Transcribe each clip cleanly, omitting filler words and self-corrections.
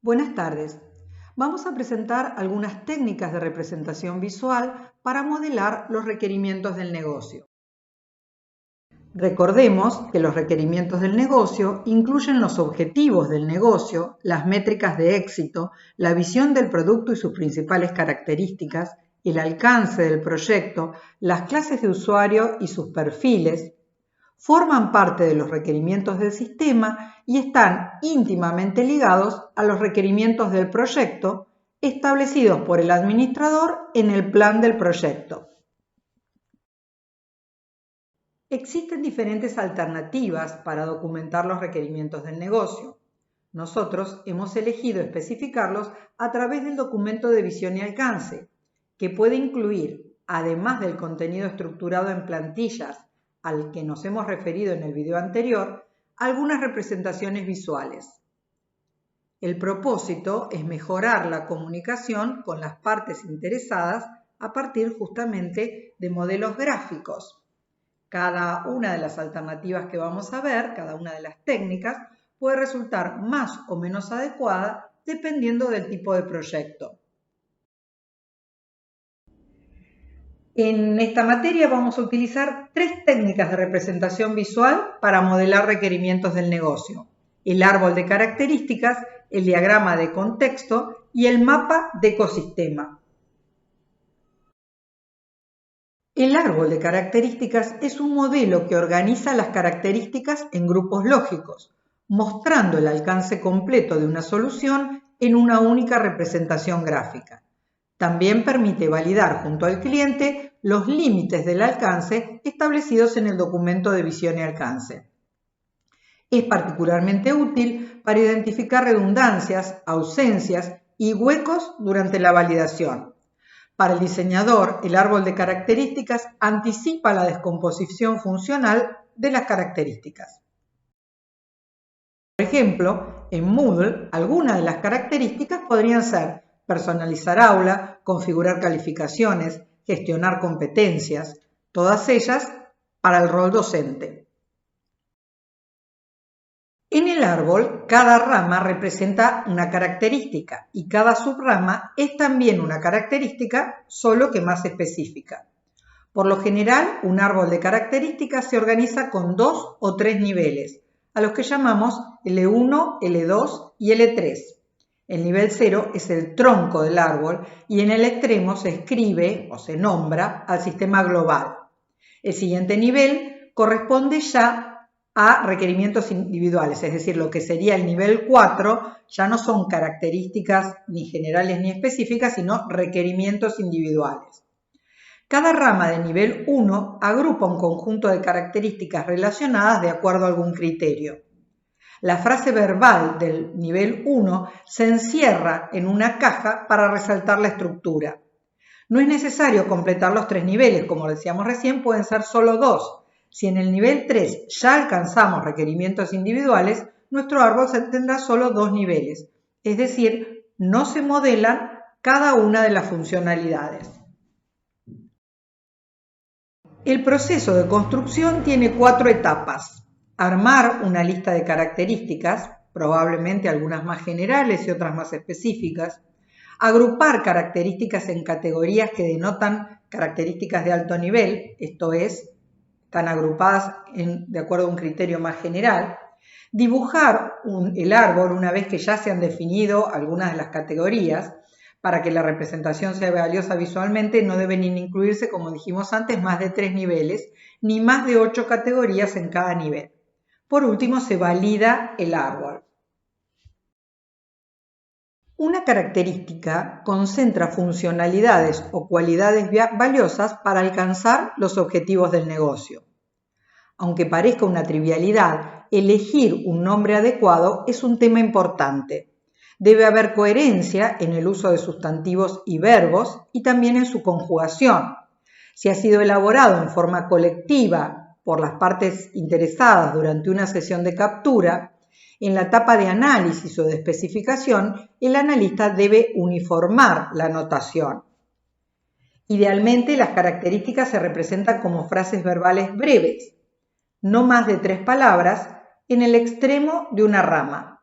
Buenas tardes. Vamos a presentar algunas técnicas de representación visual para modelar los requerimientos del negocio. Recordemos que los requerimientos del negocio incluyen los objetivos del negocio, las métricas de éxito, la visión del producto y sus principales características, el alcance del proyecto, las clases de usuario y sus perfiles. Forman parte de los requerimientos del sistema y están íntimamente ligados a los requerimientos del proyecto establecidos por el administrador en el plan del proyecto. Existen diferentes alternativas para documentar los requerimientos del negocio. Nosotros hemos elegido especificarlos a través del documento de visión y alcance, que puede incluir, además del contenido estructurado en plantillas al que nos hemos referido en el video anterior, algunas representaciones visuales. El propósito es mejorar la comunicación con las partes interesadas a partir justamente de modelos gráficos. Cada una de las alternativas que vamos a ver, cada una de las técnicas, puede resultar más o menos adecuada dependiendo del tipo de proyecto. En esta materia vamos a utilizar tres técnicas de representación visual para modelar requerimientos del negocio: el árbol de características, el diagrama de contexto y el mapa de ecosistema. El árbol de características es un modelo que organiza las características en grupos lógicos, mostrando el alcance completo de una solución en una única representación gráfica. También permite validar junto al cliente los límites del alcance establecidos en el documento de visión y alcance. Es particularmente útil para identificar redundancias, ausencias y huecos durante la validación. Para el diseñador, el árbol de características anticipa la descomposición funcional de las características. Por ejemplo, en Moodle, algunas de las características podrían ser personalizar aula, configurar calificaciones, gestionar competencias, todas ellas para el rol docente. En el árbol, cada rama representa una característica y cada subrama es también una característica, solo que más específica. Por lo general, un árbol de características se organiza con 2 o 3 niveles, a los que llamamos L1, L2 y L3. El nivel 0 es el tronco del árbol y en el extremo se escribe o se nombra al sistema global. El siguiente nivel corresponde ya a requerimientos individuales, es decir, lo que sería el nivel 4 ya no son características ni generales ni específicas, sino requerimientos individuales. Cada rama de nivel 1 agrupa un conjunto de características relacionadas de acuerdo a algún criterio. La frase verbal del nivel 1 se encierra en una caja para resaltar la estructura. No es necesario completar los 3 niveles, como decíamos recién, pueden ser solo 2. Si en el nivel 3 ya alcanzamos requerimientos individuales, nuestro árbol tendrá solo 2 niveles, es decir, no se modelan cada una de las funcionalidades. El proceso de construcción tiene 4 etapas. Armar una lista de características, probablemente algunas más generales y otras más específicas. Agrupar características en categorías que denotan características de alto nivel, esto es, están agrupadas de acuerdo a un criterio más general. Dibujar el árbol una vez que ya se han definido algunas de las categorías. Para que la representación sea valiosa visualmente, no deben incluirse, como dijimos antes, más de 3 niveles, ni más de 8 categorías en cada nivel. Por último, se valida el árbol. Una característica concentra funcionalidades o cualidades valiosas para alcanzar los objetivos del negocio. Aunque parezca una trivialidad, elegir un nombre adecuado es un tema importante. Debe haber coherencia en el uso de sustantivos y verbos y también en su conjugación. Si ha sido elaborado en forma colectiva por las partes interesadas durante una sesión de captura, en la etapa de análisis o de especificación, el analista debe uniformar la notación. Idealmente, las características se representan como frases verbales breves, no más de 3 palabras, en el extremo de una rama.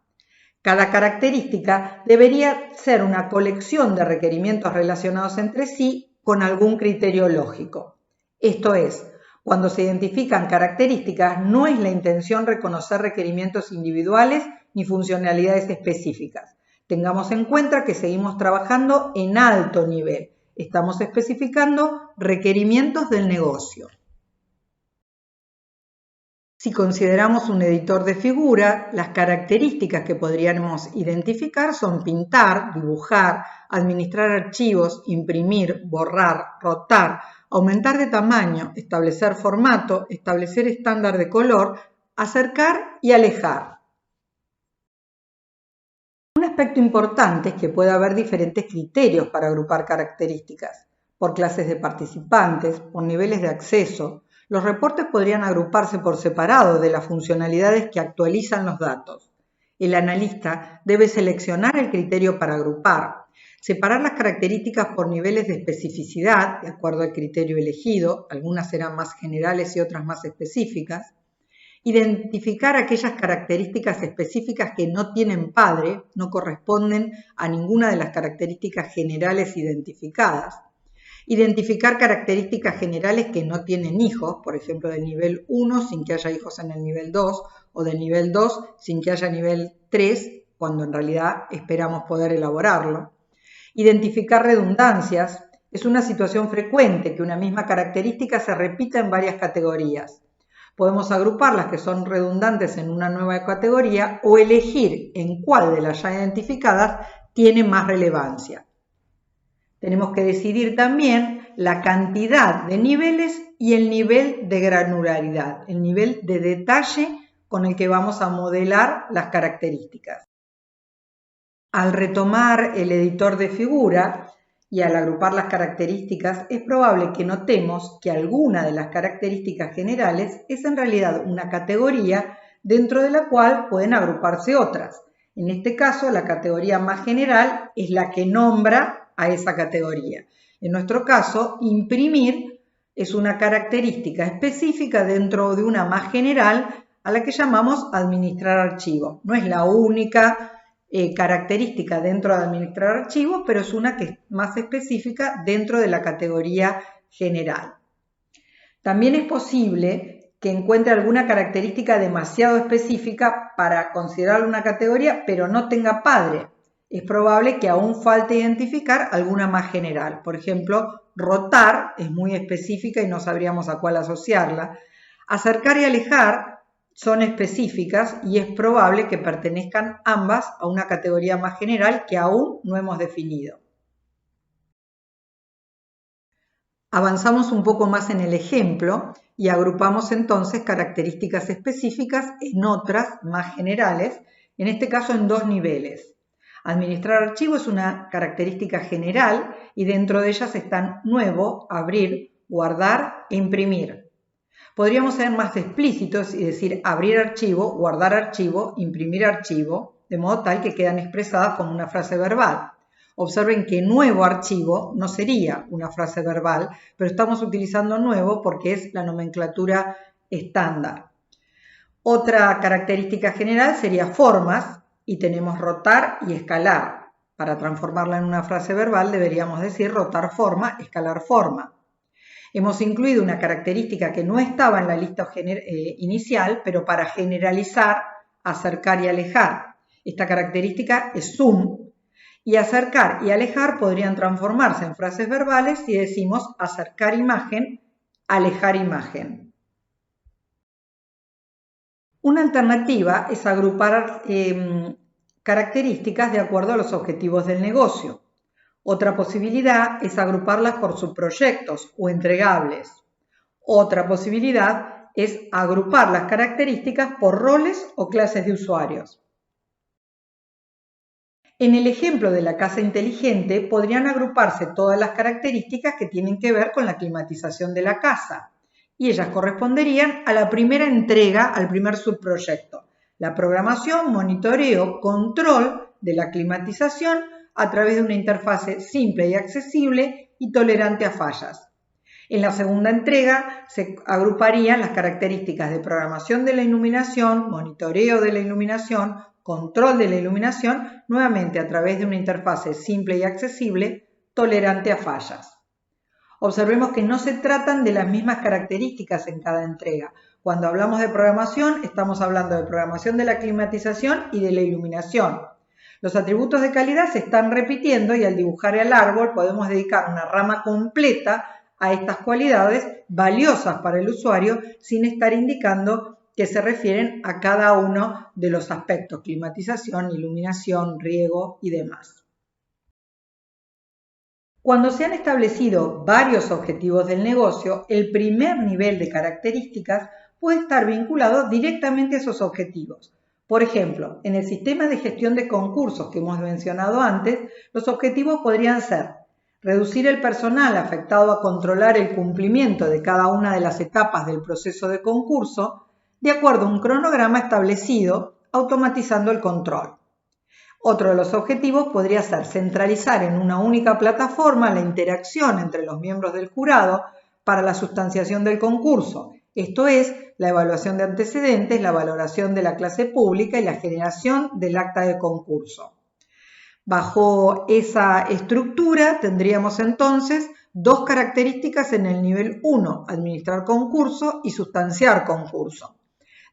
Cada característica debería ser una colección de requerimientos relacionados entre sí con algún criterio lógico. Esto es, cuando se identifican características, no es la intención reconocer requerimientos individuales ni funcionalidades específicas. Tengamos en cuenta que seguimos trabajando en alto nivel. Estamos especificando requerimientos del negocio. Si consideramos un editor de figura, las características que podríamos identificar son pintar, dibujar, administrar archivos, imprimir, borrar, rotar, aumentar de tamaño, establecer formato, establecer estándar de color, acercar y alejar. Un aspecto importante es que puede haber diferentes criterios para agrupar características, por clases de participantes, por niveles de acceso. Los reportes podrían agruparse por separado de las funcionalidades que actualizan los datos. El analista debe seleccionar el criterio para agrupar, separar las características por niveles de especificidad, de acuerdo al criterio elegido, algunas serán más generales y otras más específicas, identificar aquellas características específicas que no tienen padre, no corresponden a ninguna de las características generales identificadas, identificar características generales que no tienen hijos, por ejemplo, del nivel 1 sin que haya hijos en el nivel 2, o del nivel 2 sin que haya nivel 3, cuando en realidad esperamos poder elaborarlo. Identificar redundancias. Es una situación frecuente que una misma característica se repita en varias categorías. Podemos agrupar las que son redundantes en una nueva categoría o elegir en cuál de las ya identificadas tiene más relevancia. Tenemos que decidir también la cantidad de niveles y el nivel de granularidad, el nivel de detalle con el que vamos a modelar las características. Al retomar el editor de figura y al agrupar las características, es probable que notemos que alguna de las características generales es en realidad una categoría dentro de la cual pueden agruparse otras. En este caso, la categoría más general es la que nombra a esa categoría. En nuestro caso, imprimir es una característica específica dentro de una más general a la que llamamos administrar archivos. No es la única característica dentro de administrar archivos, pero es una que es más específica dentro de la categoría general. También es posible que encuentre alguna característica demasiado específica para considerarla una categoría, pero no tenga padre. Es probable que aún falte identificar alguna más general. Por ejemplo, rotar es muy específica y no sabríamos a cuál asociarla. Acercar y alejar son específicas y es probable que pertenezcan ambas a una categoría más general que aún no hemos definido. Avanzamos un poco más en el ejemplo y agrupamos entonces características específicas en otras más generales, en este caso en dos niveles. Administrar archivos es una característica general y dentro de ellas están nuevo, abrir, guardar e imprimir. Podríamos ser más explícitos y decir abrir archivo, guardar archivo, imprimir archivo, de modo tal que quedan expresadas como una frase verbal. Observen que nuevo archivo no sería una frase verbal, pero estamos utilizando nuevo porque es la nomenclatura estándar. Otra característica general sería formas y tenemos rotar y escalar. Para transformarla en una frase verbal deberíamos decir rotar forma, escalar forma. Hemos incluido una característica que no estaba en la lista inicial, pero para generalizar, acercar y alejar. Esta característica es zoom, y acercar y alejar podrían transformarse en frases verbales si decimos acercar imagen, alejar imagen. Una alternativa es agrupar características de acuerdo a los objetivos del negocio. Otra posibilidad es agruparlas por subproyectos o entregables. Otra posibilidad es agrupar las características por roles o clases de usuarios. En el ejemplo de la casa inteligente podrían agruparse todas las características que tienen que ver con la climatización de la casa y ellas corresponderían a la primera entrega, al primer subproyecto, la programación, monitoreo, control de la climatización a través de una interfase simple y accesible y tolerante a fallas. En la segunda entrega se agruparían las características de programación de la iluminación, monitoreo de la iluminación, control de la iluminación, nuevamente a través de una interfase simple y accesible, tolerante a fallas. Observemos que no se tratan de las mismas características en cada entrega. Cuando hablamos de programación, estamos hablando de programación de la climatización y de la iluminación. Los atributos de calidad se están repitiendo y al dibujar el árbol podemos dedicar una rama completa a estas cualidades valiosas para el usuario sin estar indicando que se refieren a cada uno de los aspectos: climatización, iluminación, riego y demás. Cuando se han establecido varios objetivos del negocio, el primer nivel de características puede estar vinculado directamente a esos objetivos. Por ejemplo, en el sistema de gestión de concursos que hemos mencionado antes, los objetivos podrían ser reducir el personal afectado a controlar el cumplimiento de cada una de las etapas del proceso de concurso, de acuerdo a un cronograma establecido, automatizando el control. Otro de los objetivos podría ser centralizar en una única plataforma la interacción entre los miembros del jurado para la sustanciación del concurso, esto es, la evaluación de antecedentes, la valoración de la clase pública y la generación del acta de concurso. Bajo esa estructura tendríamos entonces dos características en el nivel 1, administrar concurso y sustanciar concurso.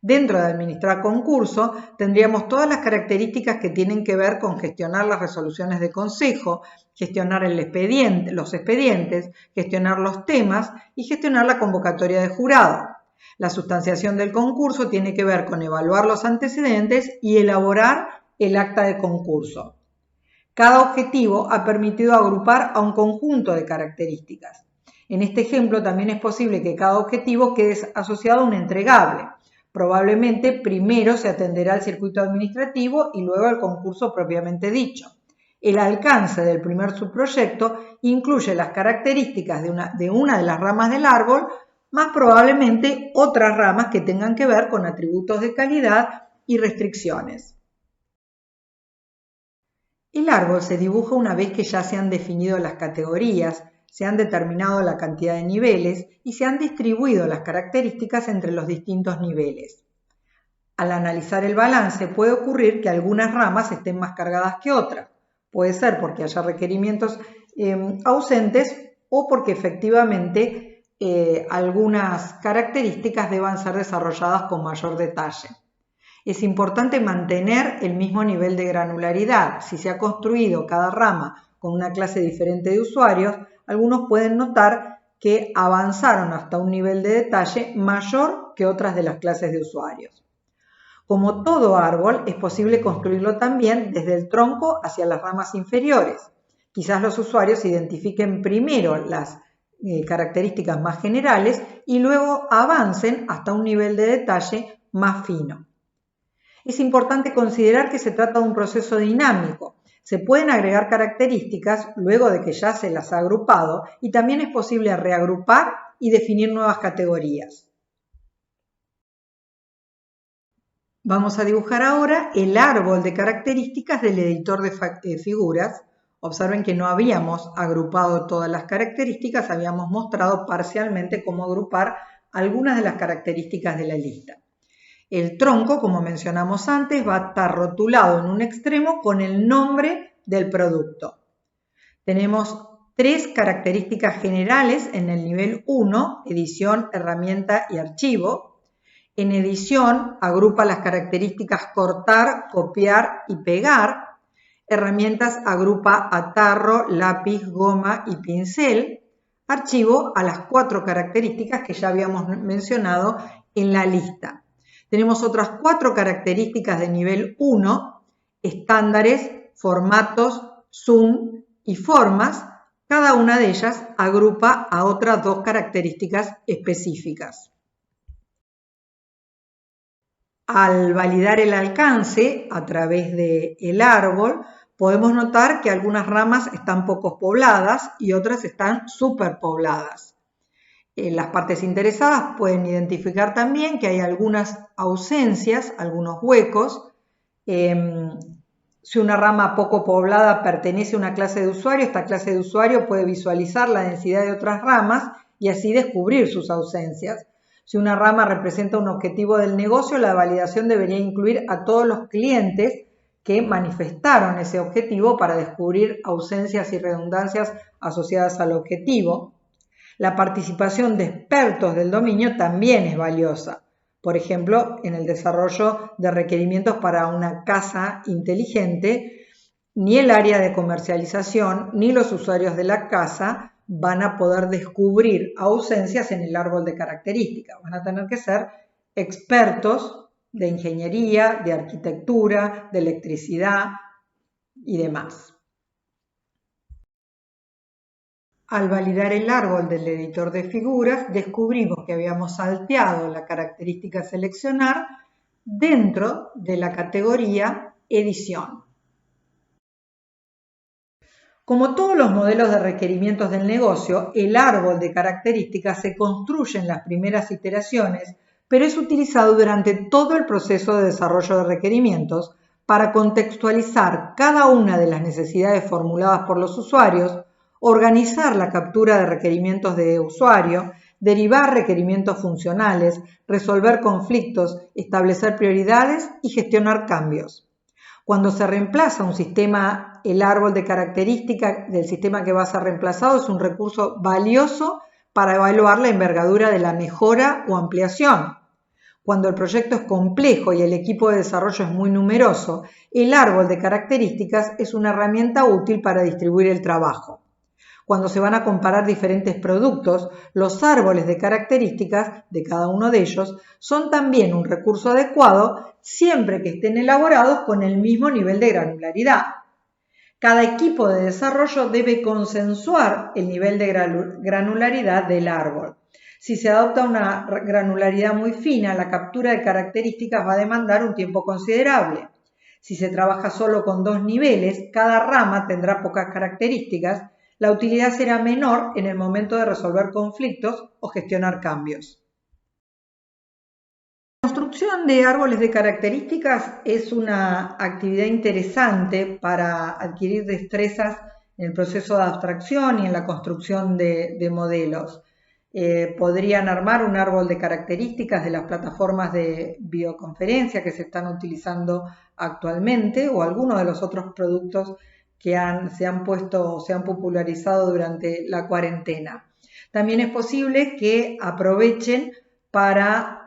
Dentro de administrar concurso tendríamos todas las características que tienen que ver con gestionar las resoluciones de consejo, gestionar los expedientes, gestionar los temas y gestionar la convocatoria de jurado. La sustanciación del concurso tiene que ver con evaluar los antecedentes y elaborar el acta de concurso. Cada objetivo ha permitido agrupar a un conjunto de características. En este ejemplo también es posible que cada objetivo quede asociado a un entregable. Probablemente primero se atenderá al circuito administrativo y luego al concurso propiamente dicho. El alcance del primer subproyecto incluye las características de una de las ramas del árbol, más probablemente otras ramas que tengan que ver con atributos de calidad y restricciones. El árbol se dibuja una vez que ya se han definido las categorías, se han determinado la cantidad de niveles y se han distribuido las características entre los distintos niveles. Al analizar el balance puede ocurrir que algunas ramas estén más cargadas que otras. Puede ser porque haya requerimientos ausentes o porque efectivamente algunas características deban ser desarrolladas con mayor detalle. Es importante mantener el mismo nivel de granularidad. Si se ha construido cada rama con una clase diferente de usuarios, algunos pueden notar que avanzaron hasta un nivel de detalle mayor que otras de las clases de usuarios. Como todo árbol, es posible construirlo también desde el tronco hacia las ramas inferiores. Quizás los usuarios identifiquen primero las características más generales y luego avancen hasta un nivel de detalle más fino. Es importante considerar que se trata de un proceso dinámico. Se pueden agregar características luego de que ya se las ha agrupado y también es posible reagrupar y definir nuevas categorías. Vamos a dibujar ahora el árbol de características del editor de figuras. Observen que no habíamos agrupado todas las características, habíamos mostrado parcialmente cómo agrupar algunas de las características de la lista. El tronco, como mencionamos antes, va a estar rotulado en un extremo con el nombre del producto. Tenemos tres características generales en el nivel 1, edición, herramienta y archivo. En edición agrupa las características cortar, copiar y pegar. Herramientas agrupa a tarro, lápiz, goma y pincel. Archivo a las 4 características que ya habíamos mencionado en la lista. Tenemos otras 4 características de nivel 1, estándares, formatos, zoom y formas. Cada una de ellas agrupa a otras 2 características específicas. Al validar el alcance a través del árbol, podemos notar que algunas ramas están poco pobladas y otras están superpobladas. Las partes interesadas pueden identificar también que hay algunas ausencias, algunos huecos. Si una rama poco poblada pertenece a una clase de usuario, esta clase de usuario puede visualizar la densidad de otras ramas y así descubrir sus ausencias. Si una rama representa un objetivo del negocio, la validación debería incluir a todos los clientes que manifestaron ese objetivo para descubrir ausencias y redundancias asociadas al objetivo. La participación de expertos del dominio también es valiosa. Por ejemplo, en el desarrollo de requerimientos para una casa inteligente, ni el área de comercialización ni los usuarios de la casa van a poder descubrir ausencias en el árbol de características. Van a tener que ser expertos de ingeniería, de arquitectura, de electricidad y demás. Al validar el árbol del editor de figuras, descubrimos que habíamos salteado la característica seleccionar dentro de la categoría edición. Como todos los modelos de requerimientos del negocio, el árbol de características se construye en las primeras iteraciones, pero es utilizado durante todo el proceso de desarrollo de requerimientos para contextualizar cada una de las necesidades formuladas por los usuarios, organizar la captura de requerimientos de usuario, derivar requerimientos funcionales, resolver conflictos, establecer prioridades y gestionar cambios. Cuando se reemplaza un sistema, el árbol de características del sistema que va a ser reemplazado es un recurso valioso para evaluar la envergadura de la mejora o ampliación. Cuando el proyecto es complejo y el equipo de desarrollo es muy numeroso, el árbol de características es una herramienta útil para distribuir el trabajo. Cuando se van a comparar diferentes productos, los árboles de características de cada uno de ellos son también un recurso adecuado siempre que estén elaborados con el mismo nivel de granularidad. Cada equipo de desarrollo debe consensuar el nivel de granularidad del árbol. Si se adopta una granularidad muy fina, la captura de características va a demandar un tiempo considerable. Si se trabaja solo con 2 niveles, cada rama tendrá pocas características. La utilidad será menor en el momento de resolver conflictos o gestionar cambios. La construcción de árboles de características es una actividad interesante para adquirir destrezas en el proceso de abstracción y en la construcción de modelos. Podrían armar un árbol de características de las plataformas de videoconferencia que se están utilizando actualmente o algunos de los otros productos que se han popularizado durante la cuarentena. También es posible que aprovechen para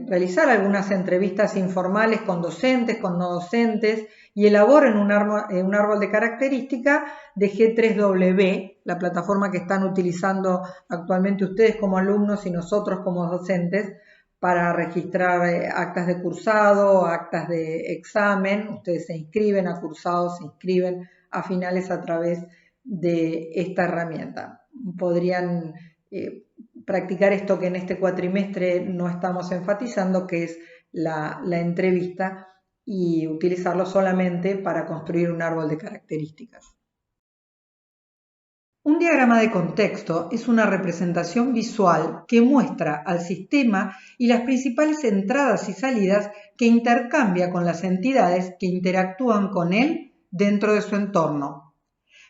realizar algunas entrevistas informales con docentes, con no docentes y elaboren un árbol de características de G3W, la plataforma que están utilizando actualmente ustedes como alumnos y nosotros como docentes para registrar actas de cursado, actas de examen. Ustedes se inscriben a cursados, se inscriben a finales a través de esta herramienta. Podrían practicar esto que en este cuatrimestre no estamos enfatizando, que es la entrevista, y utilizarlo solamente para construir un árbol de características. Un diagrama de contexto es una representación visual que muestra al sistema y las principales entradas y salidas que intercambia con las entidades que interactúan con él dentro de su entorno.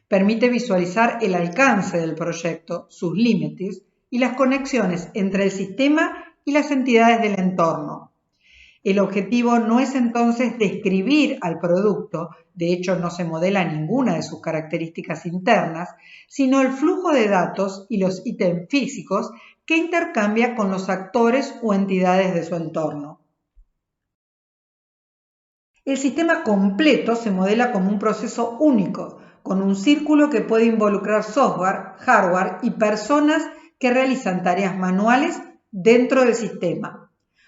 Permite visualizar el alcance del proyecto, sus límites y las conexiones entre el sistema y las entidades del entorno. El objetivo no es entonces describir al producto, de hecho no se modela ninguna de sus características internas, sino el flujo de datos y los ítems físicos que intercambia con los actores o entidades de su entorno. El sistema completo se modela como un proceso único, con un círculo que puede involucrar software, hardware y personas que realizan tareas manuales dentro del sistema.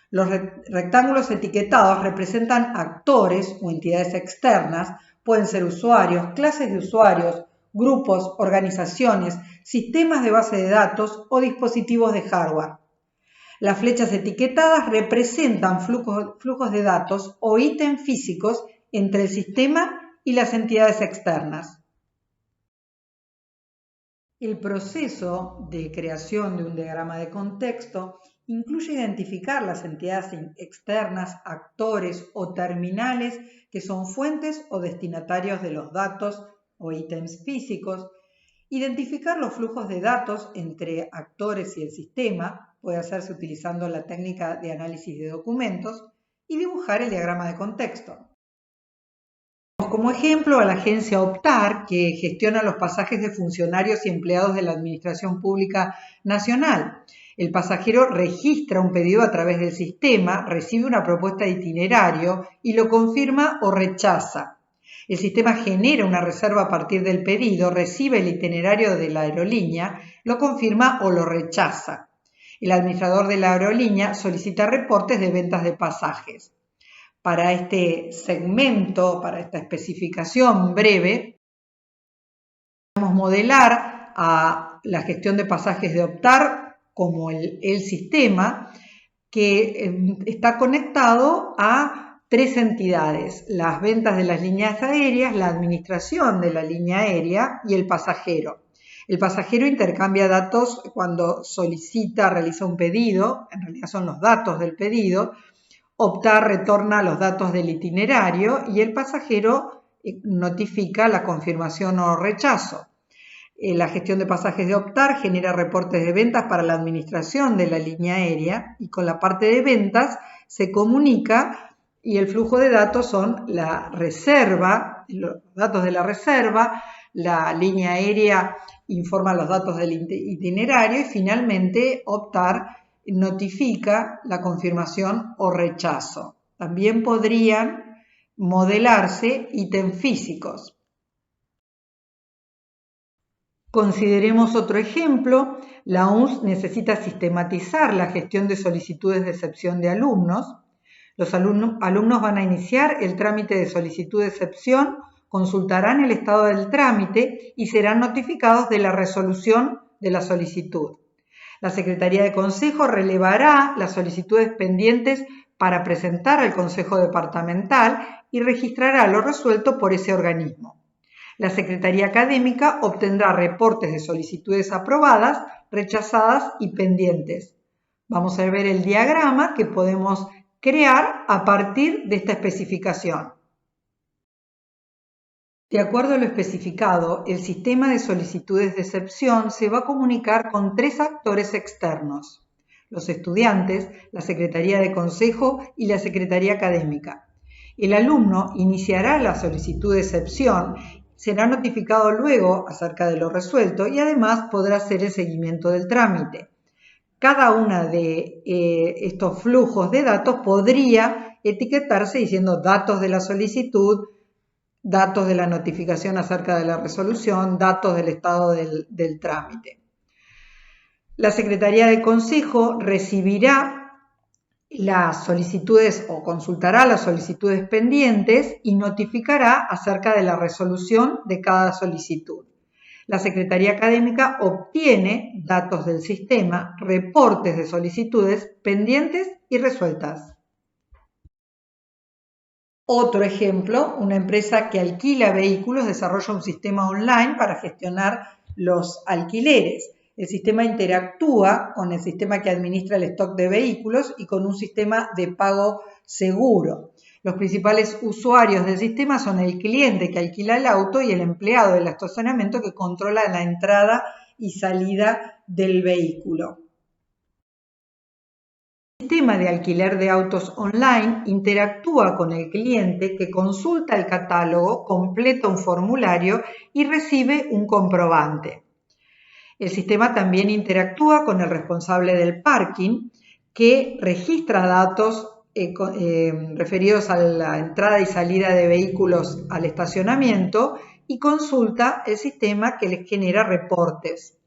Los rectángulos etiquetados representan actores o entidades externas, pueden ser usuarios, clases de usuarios, grupos, organizaciones, sistemas de base de datos o dispositivos de hardware. Las flechas etiquetadas representan flujos de datos o ítems físicos entre el sistema y las entidades externas. El proceso de creación de un diagrama de contexto incluye identificar las entidades externas, actores o terminales que son fuentes o destinatarios de los datos o ítems físicos, identificar los flujos de datos entre actores y el sistema, puede hacerse utilizando la técnica de análisis de documentos y dibujar el diagrama de contexto. Como ejemplo a la agencia Optar, que gestiona los pasajes de funcionarios y empleados de la Administración Pública Nacional. El pasajero registra un pedido a través del sistema, recibe una propuesta de itinerario y lo confirma o rechaza. El sistema genera una reserva a partir del pedido, recibe el itinerario de la aerolínea, lo confirma o lo rechaza. El administrador de la aerolínea solicita reportes de ventas de pasajes. Para este segmento, para esta especificación breve, podemos modelar a la gestión de pasajes de Optar como el sistema que está conectado a tres entidades: las ventas de las líneas aéreas, la administración de la línea aérea y el pasajero. El pasajero intercambia datos cuando solicita, realiza un pedido, en realidad son los datos del pedido. Optar retorna los datos del itinerario y el pasajero notifica la confirmación o rechazo. La gestión de pasajes de Optar genera reportes de ventas para la administración de la línea aérea y con la parte de ventas se comunica y el flujo de datos son la reserva, los datos de la reserva, la línea aérea informa los datos del itinerario y finalmente Optar notifica la confirmación o rechazo. También podrían modelarse ítems físicos. Consideremos otro ejemplo. La UNS necesita sistematizar la gestión de solicitudes de excepción de alumnos. Los alumnos van a iniciar el trámite de solicitud de excepción, consultarán el estado del trámite y serán notificados de la resolución de la solicitud. La Secretaría de Consejo relevará las solicitudes pendientes para presentar al Consejo Departamental y registrará lo resuelto por ese organismo. La Secretaría Académica obtendrá reportes de solicitudes aprobadas, rechazadas y pendientes. Vamos a ver el diagrama que podemos crear a partir de esta especificación. De acuerdo a lo especificado, el sistema de solicitudes de excepción se va a comunicar con tres actores externos: los estudiantes, la Secretaría de Consejo y la Secretaría Académica. El alumno iniciará la solicitud de excepción, será notificado luego acerca de lo resuelto y además podrá hacer el seguimiento del trámite. Cada una de estos flujos de datos podría etiquetarse diciendo datos de la solicitud, datos de la notificación acerca de la resolución, datos del estado del trámite. La Secretaría de Consejo recibirá las solicitudes o consultará las solicitudes pendientes y notificará acerca de la resolución de cada solicitud. La Secretaría Académica obtiene datos del sistema, reportes de solicitudes pendientes y resueltas. Otro ejemplo, una empresa que alquila vehículos desarrolla un sistema online para gestionar los alquileres. El sistema interactúa con el sistema que administra el stock de vehículos y con un sistema de pago seguro. Los principales usuarios del sistema son el cliente que alquila el auto y el empleado del estacionamiento que controla la entrada y salida del vehículo. El sistema de alquiler de autos online interactúa con el cliente que consulta el catálogo, completa un formulario y recibe un comprobante. El sistema también interactúa con el responsable del parking que registra datos referidos a la entrada y salida de vehículos al estacionamiento y consulta el sistema que les genera reportes.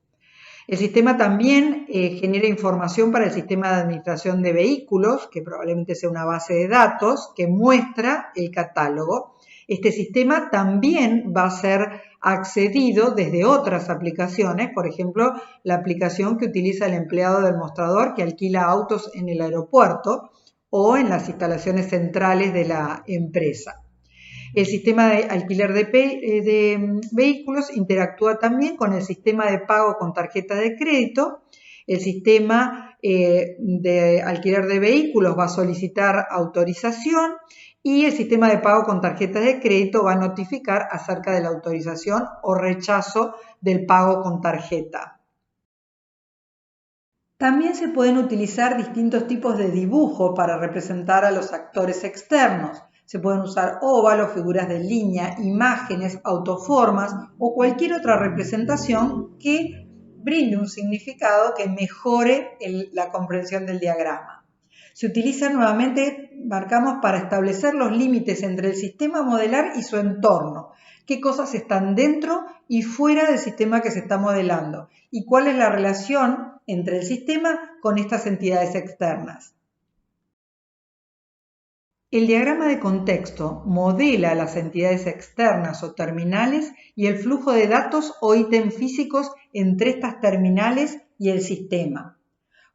El sistema también genera información para el sistema de administración de vehículos, que probablemente sea una base de datos que muestra el catálogo. Este sistema también va a ser accedido desde otras aplicaciones, por ejemplo, la aplicación que utiliza el empleado del mostrador que alquila autos en el aeropuerto o en las instalaciones centrales de la empresa. El sistema de alquiler de vehículos interactúa también con el sistema de pago con tarjeta de crédito. El sistema de alquiler de vehículos va a solicitar autorización y el sistema de pago con tarjetas de crédito va a notificar acerca de la autorización o rechazo del pago con tarjeta. También se pueden utilizar distintos tipos de dibujo para representar a los actores externos. Se pueden usar óvalos, figuras de línea, imágenes, autoformas o cualquier otra representación que brinde un significado que mejore la comprensión del diagrama. Se utiliza nuevamente, marcamos, para establecer los límites entre el sistema a modelar y su entorno. Qué cosas están dentro y fuera del sistema que se está modelando y cuál es la relación entre el sistema con estas entidades externas. El diagrama de contexto modela las entidades externas o terminales y el flujo de datos o ítems físicos entre estas terminales y el sistema.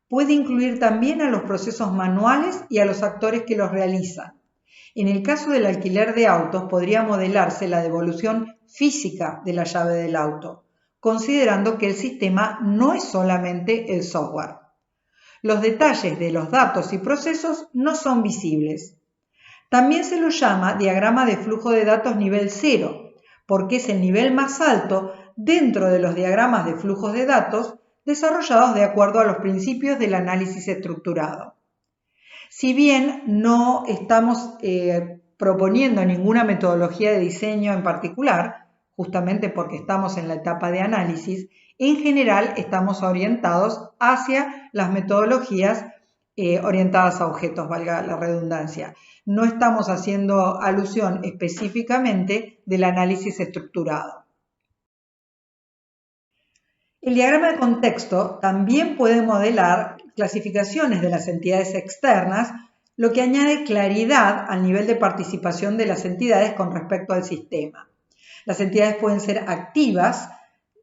Puede incluir también a los procesos manuales y a los actores que los realizan. En el caso del alquiler de autos, podría modelarse la devolución física de la llave del auto, considerando que el sistema no es solamente el software. Los detalles de los datos y procesos no son visibles. También se lo llama diagrama de flujo de datos nivel 0, porque es el nivel más alto dentro de los diagramas de flujos de datos desarrollados de acuerdo a los principios del análisis estructurado. Si bien no estamos proponiendo ninguna metodología de diseño en particular, justamente porque estamos en la etapa de análisis, en general estamos orientados hacia las metodologías orientadas a objetos, valga la redundancia. No estamos haciendo alusión específicamente del análisis estructurado. El diagrama de contexto también puede modelar clasificaciones de las entidades externas, lo que añade claridad al nivel de participación de las entidades con respecto al sistema. Las entidades pueden ser activas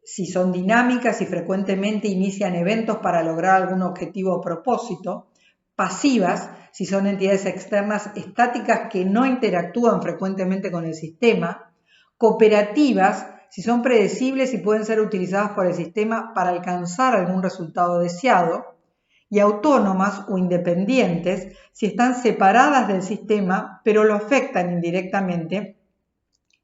si son dinámicas y frecuentemente inician eventos para lograr algún objetivo o propósito, pasivas si son entidades externas estáticas que no interactúan frecuentemente con el sistema, cooperativas si son predecibles y pueden ser utilizadas por el sistema para alcanzar algún resultado deseado, y autónomas o independientes si están separadas del sistema pero lo afectan indirectamente,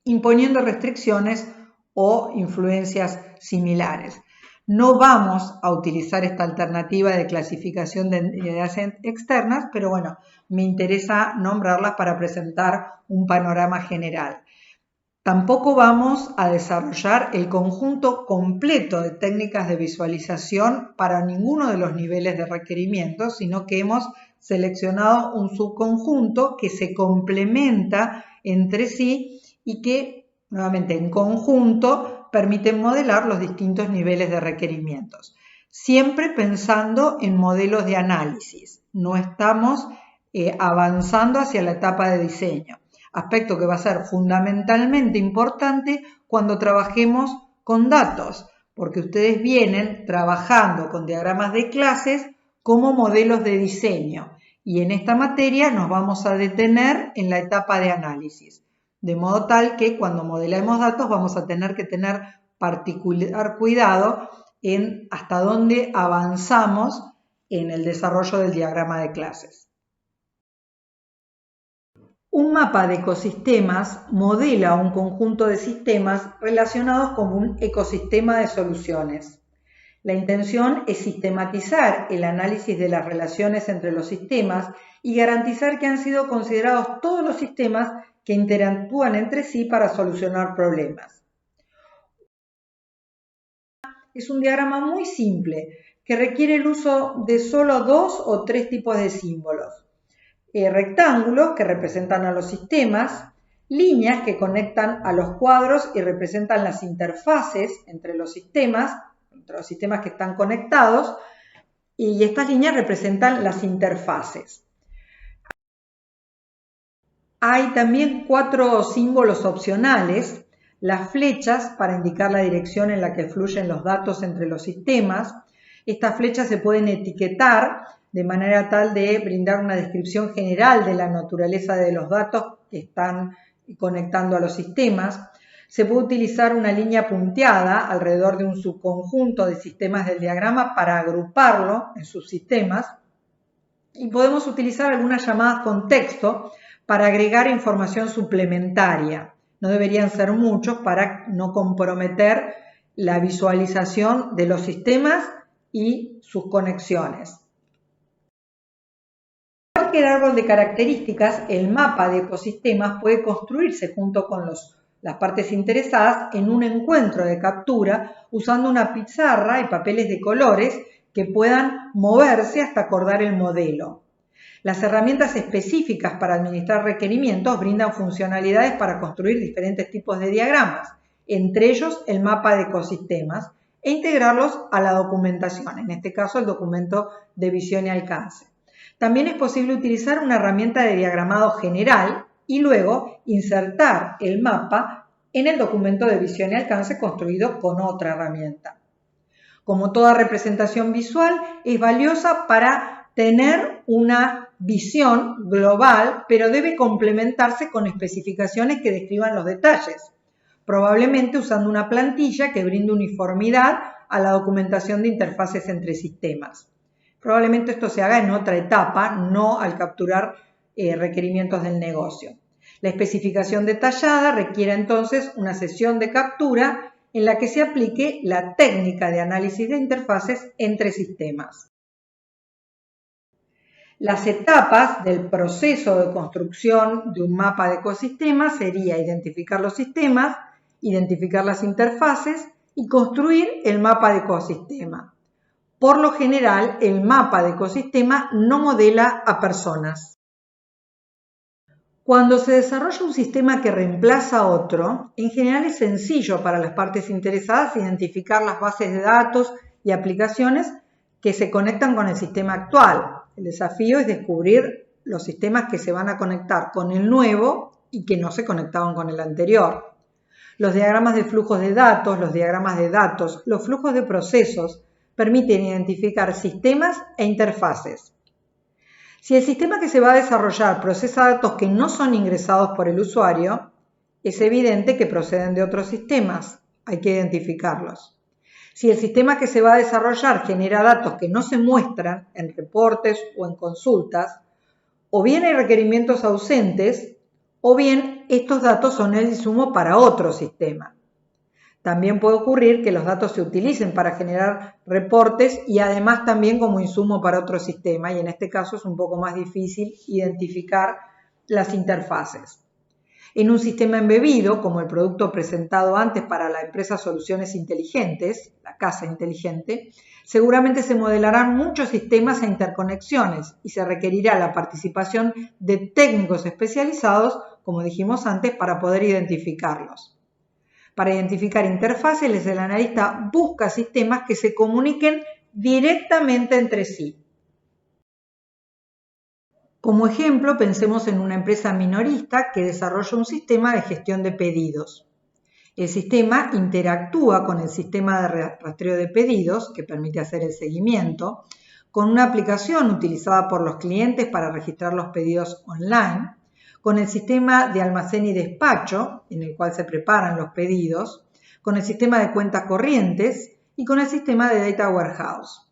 imponiendo restricciones o influencias similares. No vamos a utilizar esta alternativa de clasificación de entidades externas, pero bueno, me interesa nombrarlas para presentar un panorama general. Tampoco vamos a desarrollar el conjunto completo de técnicas de visualización para ninguno de los niveles de requerimientos, sino que hemos seleccionado un subconjunto que se complementa entre sí y que, nuevamente, en conjunto permiten modelar los distintos niveles de requerimientos. Siempre pensando en modelos de análisis. No estamos avanzando hacia la etapa de diseño. Aspecto que va a ser fundamentalmente importante cuando trabajemos con datos, porque ustedes vienen trabajando con diagramas de clases como modelos de diseño y en esta materia nos vamos a detener en la etapa de análisis, de modo tal que cuando modelemos datos vamos a tener que tener particular cuidado en hasta dónde avanzamos en el desarrollo del diagrama de clases. Un mapa de ecosistemas modela un conjunto de sistemas relacionados con un ecosistema de soluciones. La intención es sistematizar el análisis de las relaciones entre los sistemas y garantizar que han sido considerados todos los sistemas que interactúan entre sí para solucionar problemas. Es un diagrama muy simple que requiere el uso de solo 2 o 3 tipos de símbolos. Rectángulos que representan a los sistemas, líneas que conectan a los cuadros y representan las interfaces entre los sistemas que están conectados, y estas líneas representan las interfaces. Hay también 4 símbolos opcionales, las flechas para indicar la dirección en la que fluyen los datos entre los sistemas. Estas flechas se pueden etiquetar de manera tal de brindar una descripción general de la naturaleza de los datos que están conectando a los sistemas. Se puede utilizar una línea punteada alrededor de un subconjunto de sistemas del diagrama para agruparlo en subsistemas. Y podemos utilizar algunas llamadas con texto para agregar información suplementaria. No deberían ser muchos para no comprometer la visualización de los sistemas y sus conexiones. Igual que el árbol de características, el mapa de ecosistemas puede construirse junto con las partes interesadas en un encuentro de captura usando una pizarra y papeles de colores que puedan moverse hasta acordar el modelo. Las herramientas específicas para administrar requerimientos brindan funcionalidades para construir diferentes tipos de diagramas, entre ellos el mapa de ecosistemas, e integrarlos a la documentación, en este caso el documento de visión y alcance. También es posible utilizar una herramienta de diagramado general y luego insertar el mapa en el documento de visión y alcance construido con otra herramienta. Como toda representación visual, es valiosa para tener una visión global, pero debe complementarse con especificaciones que describan los detalles, probablemente usando una plantilla que brinde uniformidad a la documentación de interfaces entre sistemas. Probablemente esto se haga en otra etapa, no al capturar requerimientos del negocio. La especificación detallada requiere entonces una sesión de captura en la que se aplique la técnica de análisis de interfaces entre sistemas. Las etapas del proceso de construcción de un mapa de ecosistemas sería identificar los sistemas, identificar las interfaces y construir el mapa de ecosistema. Por lo general, el mapa de ecosistema no modela a personas. Cuando se desarrolla un sistema que reemplaza a otro, en general es sencillo para las partes interesadas identificar las bases de datos y aplicaciones que se conectan con el sistema actual. El desafío es descubrir los sistemas que se van a conectar con el nuevo y que no se conectaban con el anterior. Los diagramas de flujos de datos, los diagramas de datos, los flujos de procesos permiten identificar sistemas e interfaces. Si el sistema que se va a desarrollar procesa datos que no son ingresados por el usuario, es evidente que proceden de otros sistemas, hay que identificarlos. Si el sistema que se va a desarrollar genera datos que no se muestran en reportes o en consultas, o bien hay requerimientos ausentes, o bien estos datos son el insumo para otro sistema. También puede ocurrir que los datos se utilicen para generar reportes y además también como insumo para otro sistema, y en este caso es un poco más difícil identificar las interfaces. En un sistema embebido, como el producto presentado antes para la empresa Soluciones Inteligentes, la casa inteligente, seguramente se modelarán muchos sistemas e interconexiones y se requerirá la participación de técnicos especializados, como dijimos antes, para poder identificarlos. Para identificar interfaces, el analista busca sistemas que se comuniquen directamente entre sí. Como ejemplo, pensemos en una empresa minorista que desarrolla un sistema de gestión de pedidos. El sistema interactúa con el sistema de rastreo de pedidos, que permite hacer el seguimiento, con una aplicación utilizada por los clientes para registrar los pedidos online, con el sistema de almacén y despacho, en el cual se preparan los pedidos, con el sistema de cuentas corrientes y con el sistema de Data Warehouse.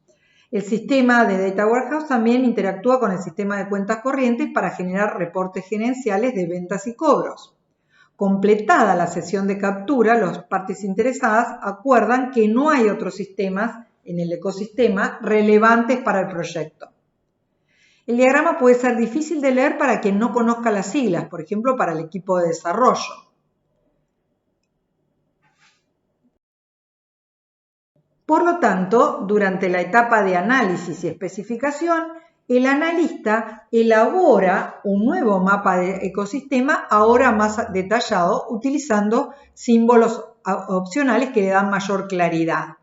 El sistema de Data Warehouse también interactúa con el sistema de cuentas corrientes para generar reportes gerenciales de ventas y cobros. Completada la sesión de captura, las partes interesadas acuerdan que no hay otros sistemas en el ecosistema relevantes para el proyecto. El diagrama puede ser difícil de leer para quien no conozca las siglas, por ejemplo, para el equipo de desarrollo. Por lo tanto, durante la etapa de análisis y especificación, el analista elabora un nuevo mapa de ecosistema ahora más detallado, utilizando símbolos opcionales que le dan mayor claridad.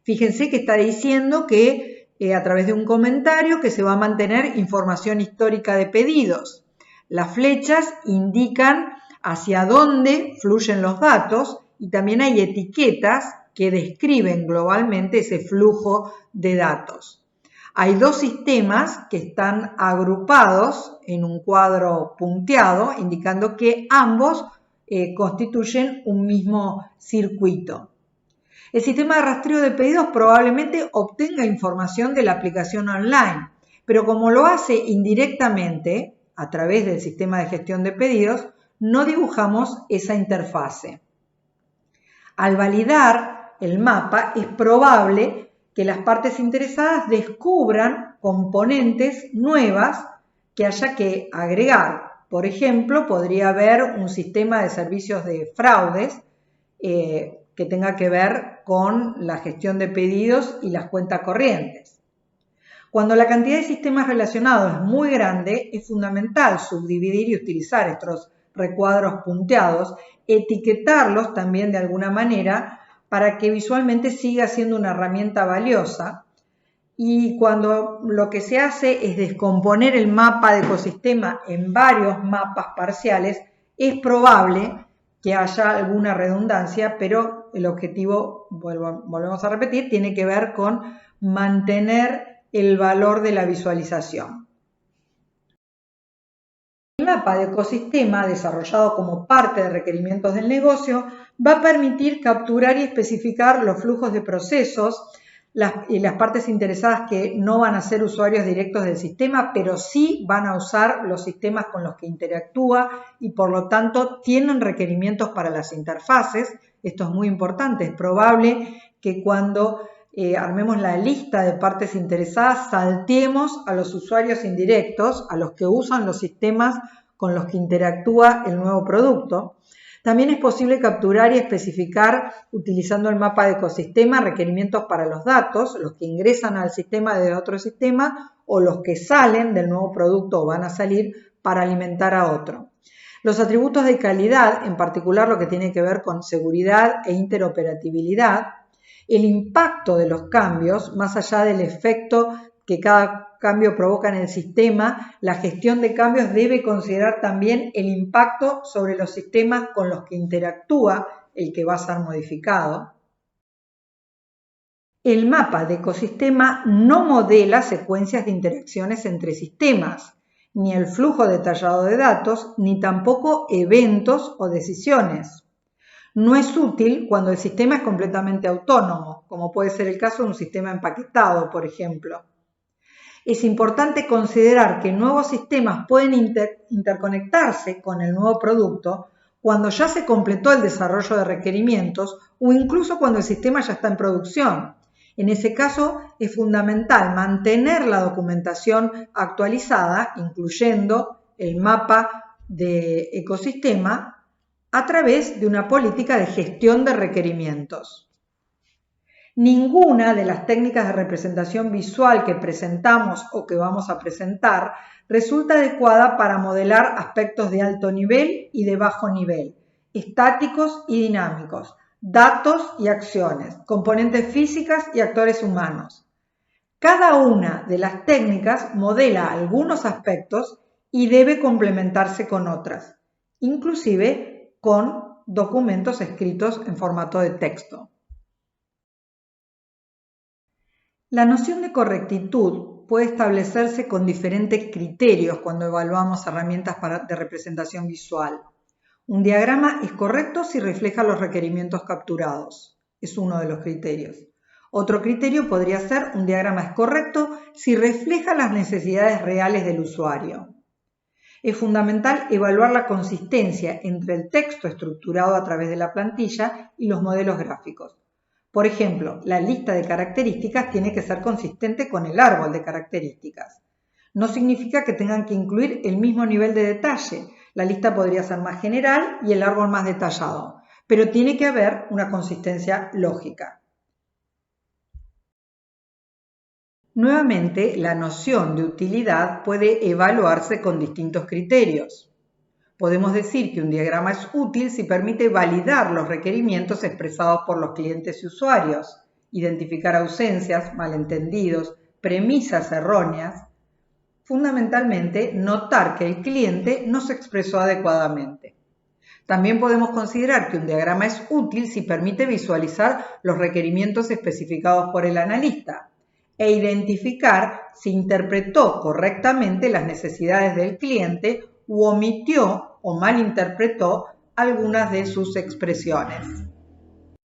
Fíjense que está diciendo que a través de un comentario que se va a mantener información histórica de pedidos. Las flechas indican hacia dónde fluyen los datos y también hay etiquetas que describen globalmente ese flujo de datos. Hay dos sistemas que están agrupados en un cuadro punteado, indicando que ambos constituyen un mismo circuito. El sistema de rastreo de pedidos probablemente obtenga información de la aplicación online, pero como lo hace indirectamente a través del sistema de gestión de pedidos, no dibujamos esa interfase. Al validar el mapa, es probable que las partes interesadas descubran componentes nuevas que haya que agregar. Por ejemplo, podría haber un sistema de servicios de fraudes que tenga que ver con la gestión de pedidos y las cuentas corrientes. Cuando la cantidad de sistemas relacionados es muy grande, es fundamental subdividir y utilizar estos recuadros punteados, etiquetarlos también de alguna manera para que visualmente siga siendo una herramienta valiosa. Y cuando lo que se hace es descomponer el mapa de ecosistema en varios mapas parciales, es probable que haya alguna redundancia, pero el objetivo, volvemos a repetir, tiene que ver con mantener el valor de la visualización. El mapa de ecosistema, desarrollado como parte de requerimientos del negocio, va a permitir capturar y especificar los flujos de procesos y las partes interesadas que no van a ser usuarios directos del sistema, pero sí van a usar los sistemas con los que interactúa y por lo tanto tienen requerimientos para las interfaces. Esto es muy importante. Es probable que cuando armemos la lista de partes interesadas, salteemos a los usuarios indirectos, a los que usan los sistemas con los que interactúa el nuevo producto. También es posible capturar y especificar, utilizando el mapa de ecosistema, requerimientos para los datos, los que ingresan al sistema de otro sistema o los que salen del nuevo producto o van a salir para alimentar a otro. Los atributos de calidad, en particular lo que tiene que ver con seguridad e interoperabilidad, el impacto de los cambios, más allá del efecto que cada cambio provoca en el sistema, la gestión de cambios debe considerar también el impacto sobre los sistemas con los que interactúa el que va a ser modificado. El mapa de ecosistema no modela secuencias de interacciones entre sistemas, ni el flujo detallado de datos, ni tampoco eventos o decisiones. No es útil cuando el sistema es completamente autónomo, como puede ser el caso de un sistema empaquetado, por ejemplo. Es importante considerar que nuevos sistemas pueden interconectarse con el nuevo producto cuando ya se completó el desarrollo de requerimientos o incluso cuando el sistema ya está en producción. En ese caso, es fundamental mantener la documentación actualizada, incluyendo el mapa de ecosistema, a través de una política de gestión de requerimientos. Ninguna de las técnicas de representación visual que presentamos o que vamos a presentar resulta adecuada para modelar aspectos de alto nivel y de bajo nivel, estáticos y dinámicos, datos y acciones, componentes físicas y actores humanos. Cada una de las técnicas modela algunos aspectos y debe complementarse con otras, inclusive con documentos escritos en formato de texto. La noción de correctitud puede establecerse con diferentes criterios cuando evaluamos herramientas de representación visual. Un diagrama es correcto si refleja los requerimientos capturados. Es uno de los criterios. Otro criterio podría ser: un diagrama es correcto si refleja las necesidades reales del usuario. Es fundamental evaluar la consistencia entre el texto estructurado a través de la plantilla y los modelos gráficos. Por ejemplo, la lista de características tiene que ser consistente con el árbol de características. No significa que tengan que incluir el mismo nivel de detalle. La lista podría ser más general y el árbol más detallado, pero tiene que haber una consistencia lógica. Nuevamente, la noción de utilidad puede evaluarse con distintos criterios. Podemos decir que un diagrama es útil si permite validar los requerimientos expresados por los clientes y usuarios, identificar ausencias, malentendidos, premisas erróneas. Fundamentalmente, notar que el cliente no se expresó adecuadamente. También podemos considerar que un diagrama es útil si permite visualizar los requerimientos especificados por el analista e identificar si interpretó correctamente las necesidades del cliente u omitió o malinterpretó algunas de sus expresiones.